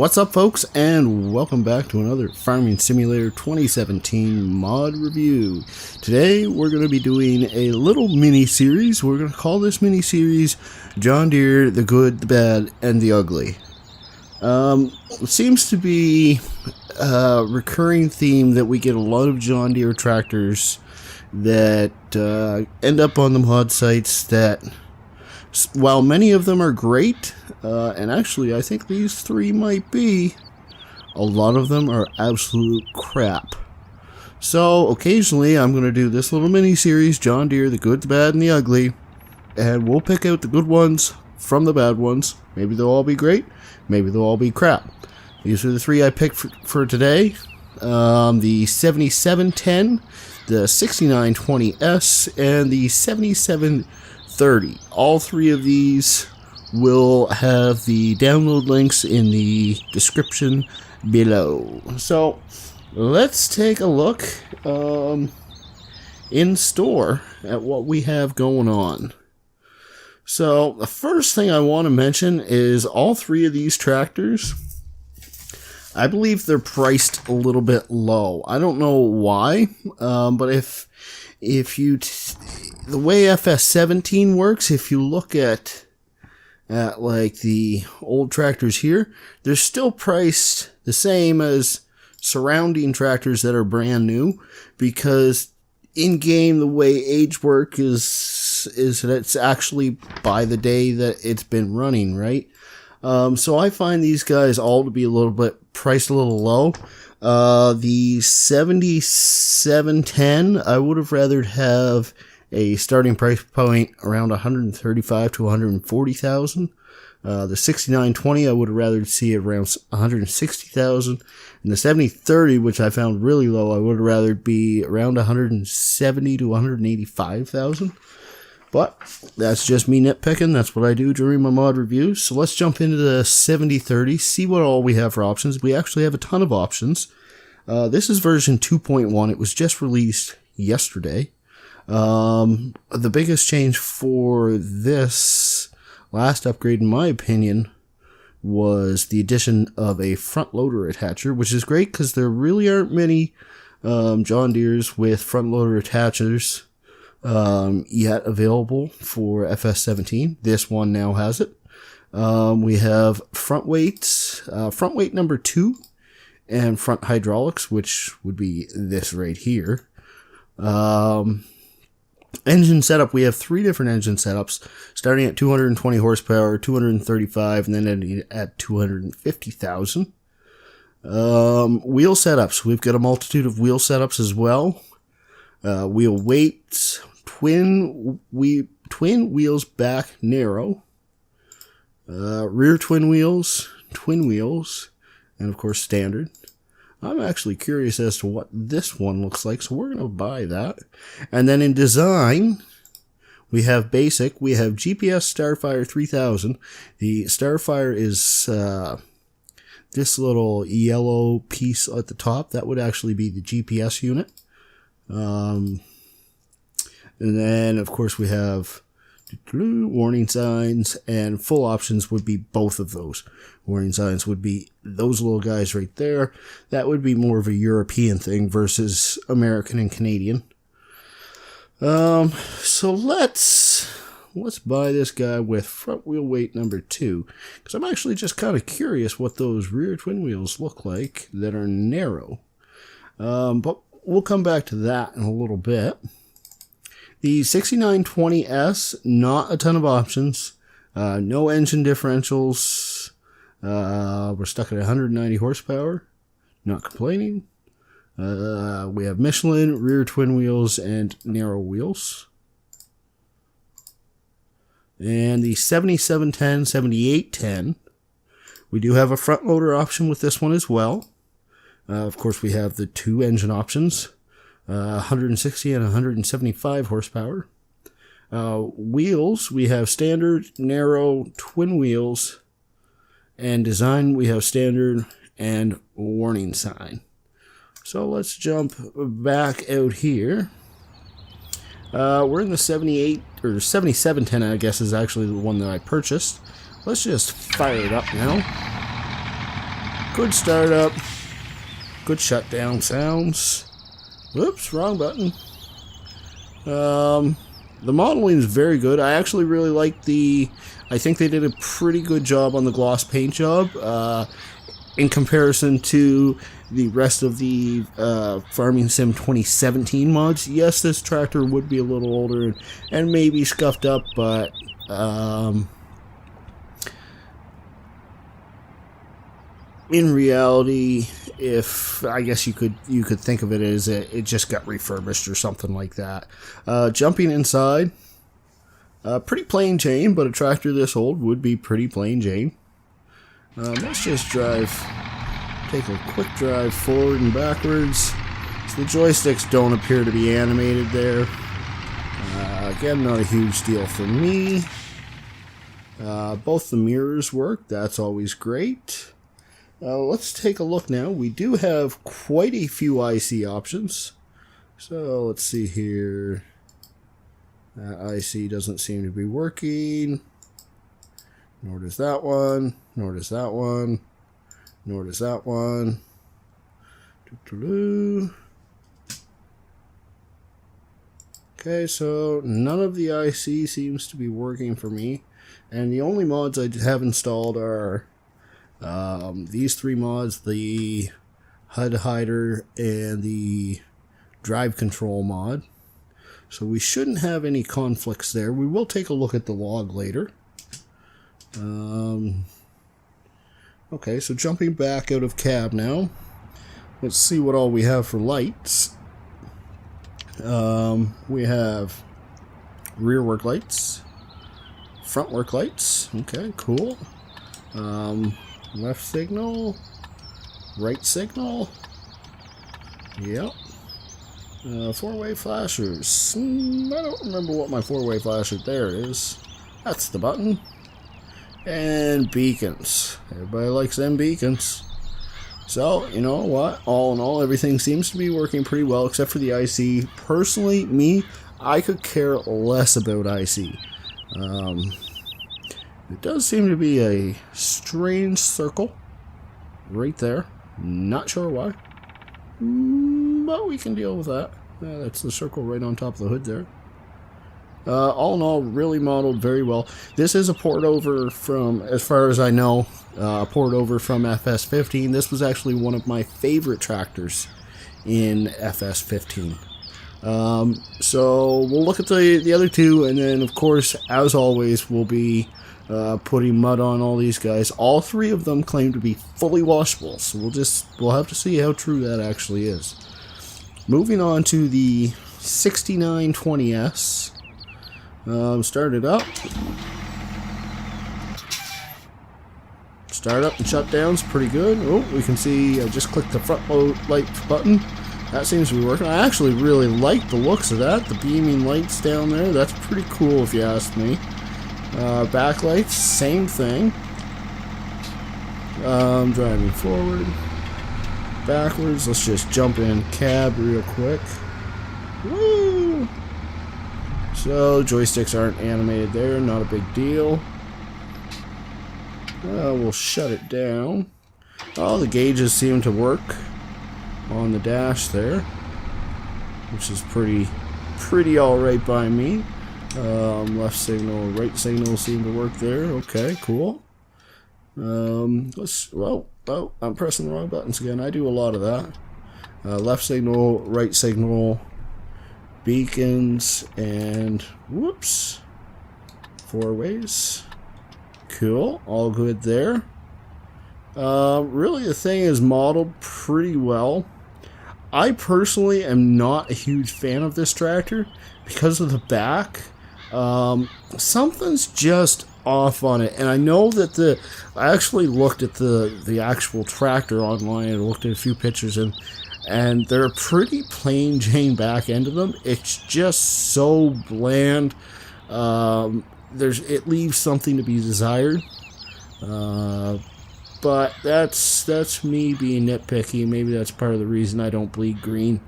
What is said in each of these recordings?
What's up, folks, and welcome back to another Farming Simulator 2017 mod review. Today we're going to be doing a little mini-series. We're going to call this mini-series John Deere, the Good, the Bad, and the Ugly. It seems to be a recurring theme that we get a lot of John Deere tractors that end up on the mod sites that, while many of them are great, and actually I think these three might be, a lot of them are absolute crap. So occasionally I'm going to do this little mini-series, John Deere, the Good, the Bad, and the Ugly, and we'll pick out the good ones from the bad ones. Maybe they'll all be great, maybe they'll all be crap. These are the three I picked for today. The 7710, the 6920S, and the 7730. All three of these will have the download links in the description below. So let's take a look in store at what we have going on. So the first thing I want to mention is all three of these tractors, I believe they're priced a little bit low. I don't know why, but if you the way FS17 works, if you look at like the old tractors here, they're still priced the same as surrounding tractors that are brand new, because in game the way age work is that it's actually by the day that it's been running, right? So I find these guys all to be a little bit priced a little low. The 7710, I would have rather have a starting price point around 135 to 140,000. The 6920, I would have rather see it around 160,000. And the 7030, which I found really low, I would have rather be around 170 to 185,000. But that's just me nitpicking. That's what I do during my mod reviews. So let's jump into the 7030, see what all we have for options. We actually have a ton of options. This is version 2.1. It was just released yesterday. The biggest change for this last upgrade, in my opinion, was the addition of a front loader attacher, which is great because there really aren't many John Deeres with front loader attachers yet available for FS17. This one now has it. We have front weights, front weight number 2, and front hydraulics, which would be this right here. Engine setup, we have 3 different engine setups, starting at 220 horsepower, 235, and then ending at 250,000. Wheel setups, we've got a multitude of wheel setups as well. Wheel weights, twin wheels back narrow, rear twin wheels, and of course standard. I'm actually curious as to what this one looks like, so we're going to buy that. And then in design, we have basic. We have GPS Starfire 3000. The Starfire is this little yellow piece at the top. That would actually be the GPS unit. And then, of course, we have warning signs, and full options would be both of those. Warning signs would be those little guys right there. That would be more of a European thing versus American and Canadian. So let's buy this guy with front wheel weight number 2, because I'm actually just kind of curious what those rear twin wheels look like that are narrow. But we'll come back to that in a little bit. The 6920S, not a ton of options. No engine differentials. We're stuck at 190 horsepower. Not complaining. We have Michelin, rear twin wheels, and narrow wheels. And the 7710, 7810. We do have a front loader option with this one as well. Of course, we have the 2 engine options. 160 and 175 horsepower. Wheels, we have standard, narrow, twin wheels, and design, we have standard and warning sign. So let's jump back out here. We're in the 78 or 7710, I guess, is actually the one that I purchased. Let's just fire it up now. Good startup. Good shutdown sounds. Whoops, wrong button. The modeling is very good. I actually really like I think they did a pretty good job on the gloss paint job in comparison to the rest of the Farming Sim 2017 mods. Yes, this tractor would be a little older and maybe scuffed up, but in reality, if I guess you could think of it as it just got refurbished or something like that. Jumping inside, pretty plain Jane, but a tractor this old would be pretty plain Jane. Let's just take a quick drive forward and backwards. So the joysticks don't appear to be animated there. Again, not a huge deal for me. Both the mirrors work, that's always great. Let's take a look now. We do have quite a few IC options. So let's see here. IC doesn't seem to be working. Nor does that one. Nor does that one. Nor does that one. Okay, so none of the IC seems to be working for me. And the only mods I have installed are these three mods, the HUD hider and the drive control mod. So we shouldn't have any conflicts there. We will take a look at the log later. Okay, so jumping back out of cab now. Let's see what all we have for lights. We have rear work lights, front work lights. Okay, cool. Left signal, right signal. Yep. Four-way flashers. I don't remember what my four-way flasher there is. That's the button. And beacons. Everybody likes them beacons. So, you know what? All in all, everything seems to be working pretty well except for the IC. Personally, me, I could care less about IC. It does seem to be a strange circle right there. Not sure why. But we can deal with that. That's the circle right on top of the hood there. All in all, really modeled very well. This is a port over from, as far as I know, a port over from FS17. This was actually one of my favorite tractors in FS15. So we'll look at the other two, and then of course, as always, we'll be putting mud on all these guys. All three of them claim to be fully washable, so we'll have to see how true that actually is. Moving on to the 6920S. Start it up. Start up and shut down's pretty good. Oh, we can see I just clicked the front load light button. That seems to be working. I actually really like the looks of that. The beaming lights down there, that's pretty cool if you ask me. Backlights, same thing. Driving forward. Backwards, let's just jump in cab real quick. Woo! So, joysticks aren't animated there, not a big deal. We'll shut it down. Oh, the gauges seem to work on the dash there, which is pretty alright by me. Left signal, right signal seem to work there. Okay, cool. Oh, I'm pressing the wrong buttons again. I do a lot of that. Left signal, right signal, beacons, and whoops, four ways. Cool, all good there. Really the thing is modeled pretty well. I personally am not a huge fan of this tractor because of the back. Something's just off on it, and I know that I actually looked at the actual tractor online and looked at a few pictures, and they're a pretty plain Jane back end of them. It's just so bland. It leaves something to be desired. But that's me being nitpicky. Maybe that's part of the reason I don't bleed green.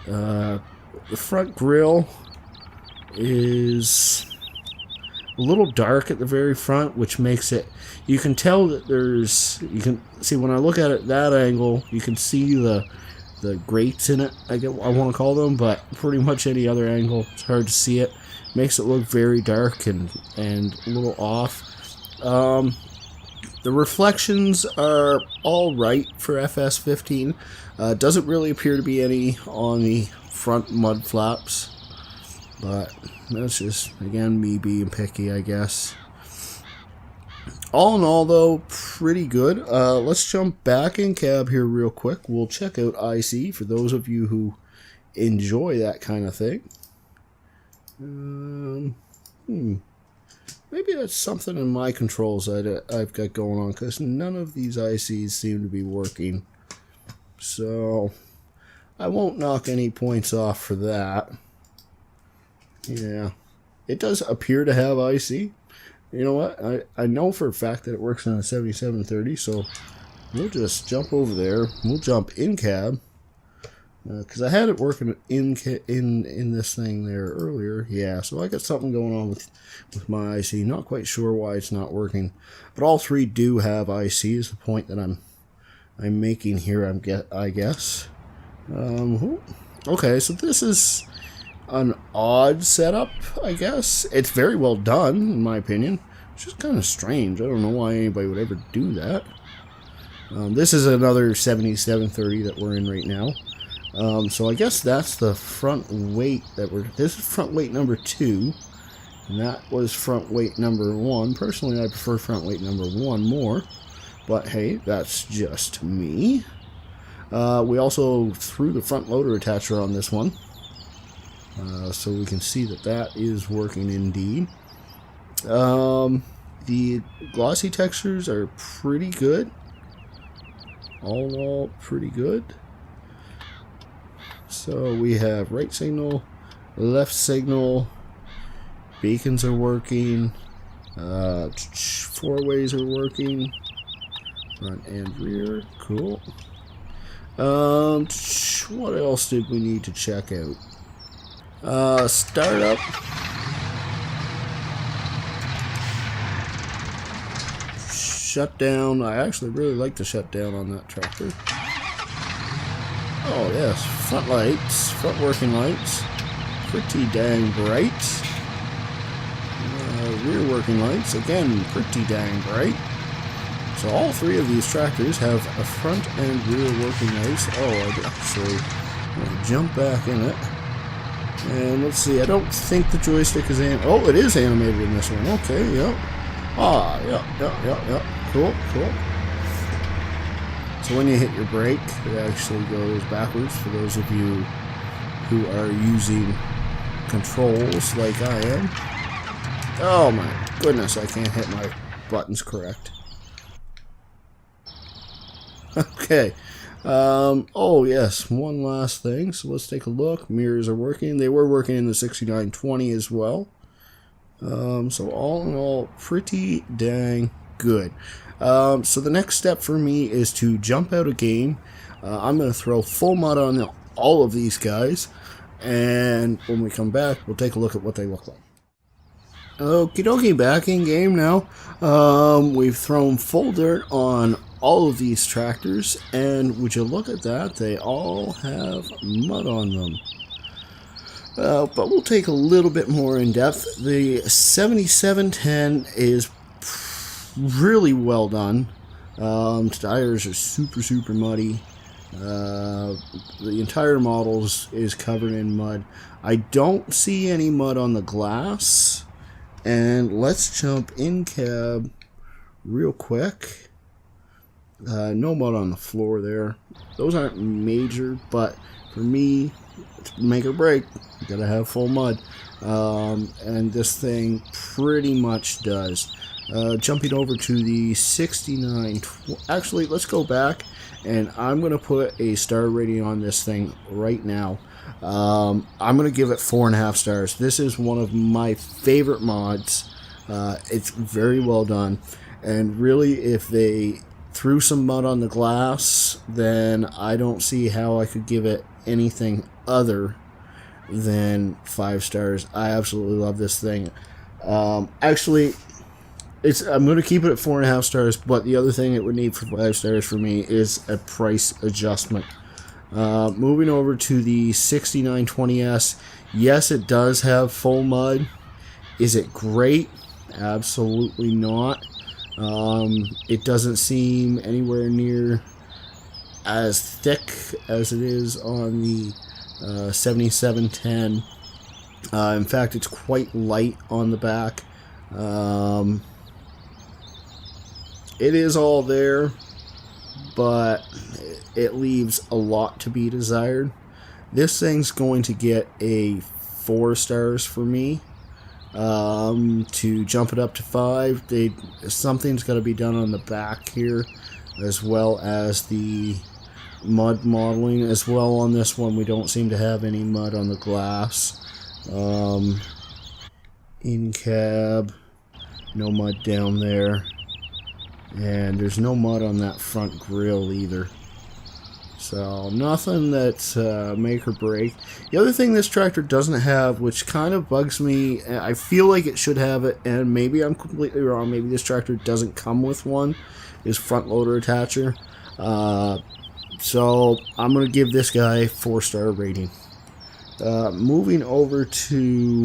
The front grille is a little dark at the very front, which makes it, you can tell that there's, you can see when I look at it that angle, you can see the grates in it, I want to call them, but pretty much any other angle, it's hard to see it. Makes it look very dark and a little off. The reflections are all right for FS17. Doesn't really appear to be any on the front mud flaps, but that's just, again, me being picky, I guess. All in all, though, pretty good. Let's jump back in cab here real quick. We'll check out IC for those of you who enjoy that kind of thing. Maybe that's something in my controls that I've got going on, because none of these ICs seem to be working. So I won't knock any points off for that. Yeah, it does appear to have IC. You know what? I know for a fact that it works on a 7730, so we'll just jump over there. We'll jump in cab. Because I had it working in this thing there earlier. Yeah, so I got something going on with my IC. Not quite sure why it's not working. But all three do have IC is the point that I'm making here, I guess. Okay, so this is an odd setup, I guess. It's very well done, in my opinion. It's just kind of strange. I don't know why anybody would ever do that. This is another 7730 that we're in right now. So I guess that's the front weight that this is front weight number 2, and that was front weight number 1. Personally, I prefer front weight number 1 more, but hey, that's just me. We also threw the front loader attacher on this one, so we can see that that is working indeed. The glossy textures are pretty good. All in all, pretty good. So we have right signal, left signal, beacons are working, four-ways are working, front and rear, cool. What else did we need to check out? Startup. Shutdown. I actually really like the shutdown on that tractor. Oh yes, front lights, front working lights, pretty dang bright. Rear working lights, again, pretty dang bright. So all three of these tractors have a front and rear working lights. Oh, I'd actually jump back in it. And let's see, I don't think the joystick is oh, it is animated in this one. Okay, yep. Ah, yep. Cool. So when you hit your brake, it actually goes backwards for those of you who are using controls like I am. Oh my goodness, I can't hit my buttons correct. Okay. Oh yes, one last thing. So let's take a look. Mirrors are working. They were working in the 6920 as well. So all in all, pretty dang good. So the next step for me is to jump out a game. I'm going to throw full mud on all of these guys, and when we come back, we'll take a look at what they look like. Okie dokie, back in game now. We've thrown full dirt on all of these tractors, and would you look at that, they all have mud on them. But we'll take a little bit more in depth. The 7710 is really well done. Tires are super muddy. The entire model is covered in mud. I don't see any mud on the glass. And let's jump in cab real quick. No mud on the floor there. Those aren't major, but for me, it's make or break. You gotta have full mud. And this thing pretty much does. Jumping over to the 69. Actually, let's go back, and I'm going to put a star rating on this thing right now. I'm going to give it 4.5 stars. This is one of my favorite mods. It's very well done, and really, if they threw some mud on the glass, then I don't see how I could give it anything other than 5 stars. I absolutely love this thing. Actually, I'm going to keep it at 4.5 stars, but the other thing it would need for 5 stars for me is a price adjustment. Moving over to the 6920S, yes, it does have full mud. Is it great? Absolutely not. It doesn't seem anywhere near as thick as it is on the 7710. In fact, it's quite light on the back. It is all there, but it leaves a lot to be desired. This thing's going to get a 4 stars for me. To jump it up to 5, something's got to be done on the back here, as well as the mud modeling. As well on this one, we don't seem to have any mud on the glass. In cab, no mud down there. And there's no mud on that front grille either. So nothing that's make or break. The other thing this tractor doesn't have, which kind of bugs me, I feel like it should have it, and maybe I'm completely wrong, maybe this tractor doesn't come with one, is front loader attacher. So I'm going to give this guy a 4-star rating. Moving over to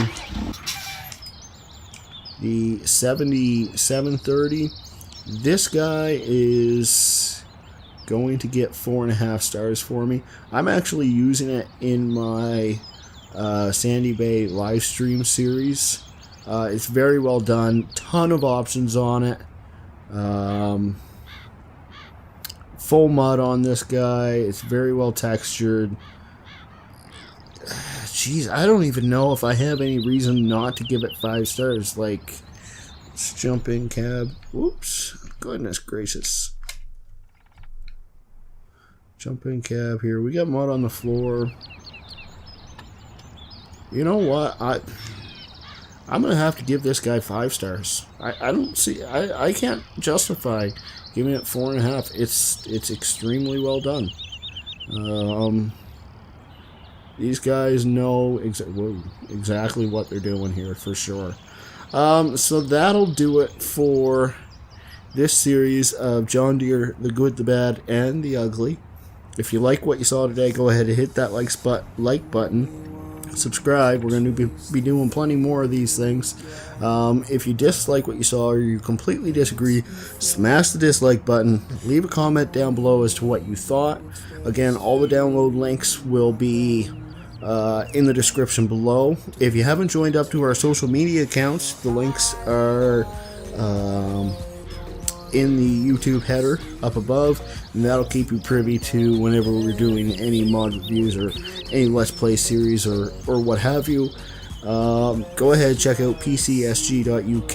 the 7730. This guy is going to get 4.5 stars for me. I'm actually using it in my Sandy Bay live stream series. It's very well done. Ton of options on it. Full mud on this guy. It's very well textured. Jeez, I don't even know if I have any reason not to give it 5 stars. Like, let's jump in cab. Whoops. Goodness gracious. Jump in cab here. We got mud on the floor. You know what? I'm gonna have to give this guy 5 stars. I don't see. I can't justify giving it 4.5. It's extremely well done. These guys know exactly what they're doing here for sure. So that'll do it for this series of John Deere, the good, the bad, and the ugly. If you like what you saw today, go ahead and hit that like button. Subscribe. We're going to be doing plenty more of these things. If you dislike what you saw or you completely disagree, smash the dislike button. Leave a comment down below as to what you thought. Again, all the download links will be in the description below. If you haven't joined up to our social media accounts, the links are in the YouTube header up above, and that'll keep you privy to whenever we're doing any mod reviews or any Let's Play series or what have you. Go ahead, check out pcsg.uk.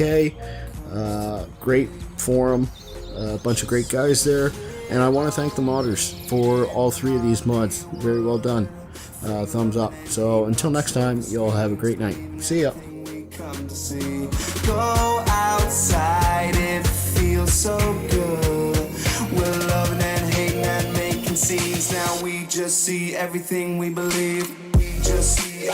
Great forum, a bunch of great guys there, and I want to thank the modders for all 3 of these mods. Very well done. Thumbs up. So until next time, you all have a great night. See ya. Go outside, it feels so good. We're loving and hating and making scenes. Now we just see everything we believe. We just see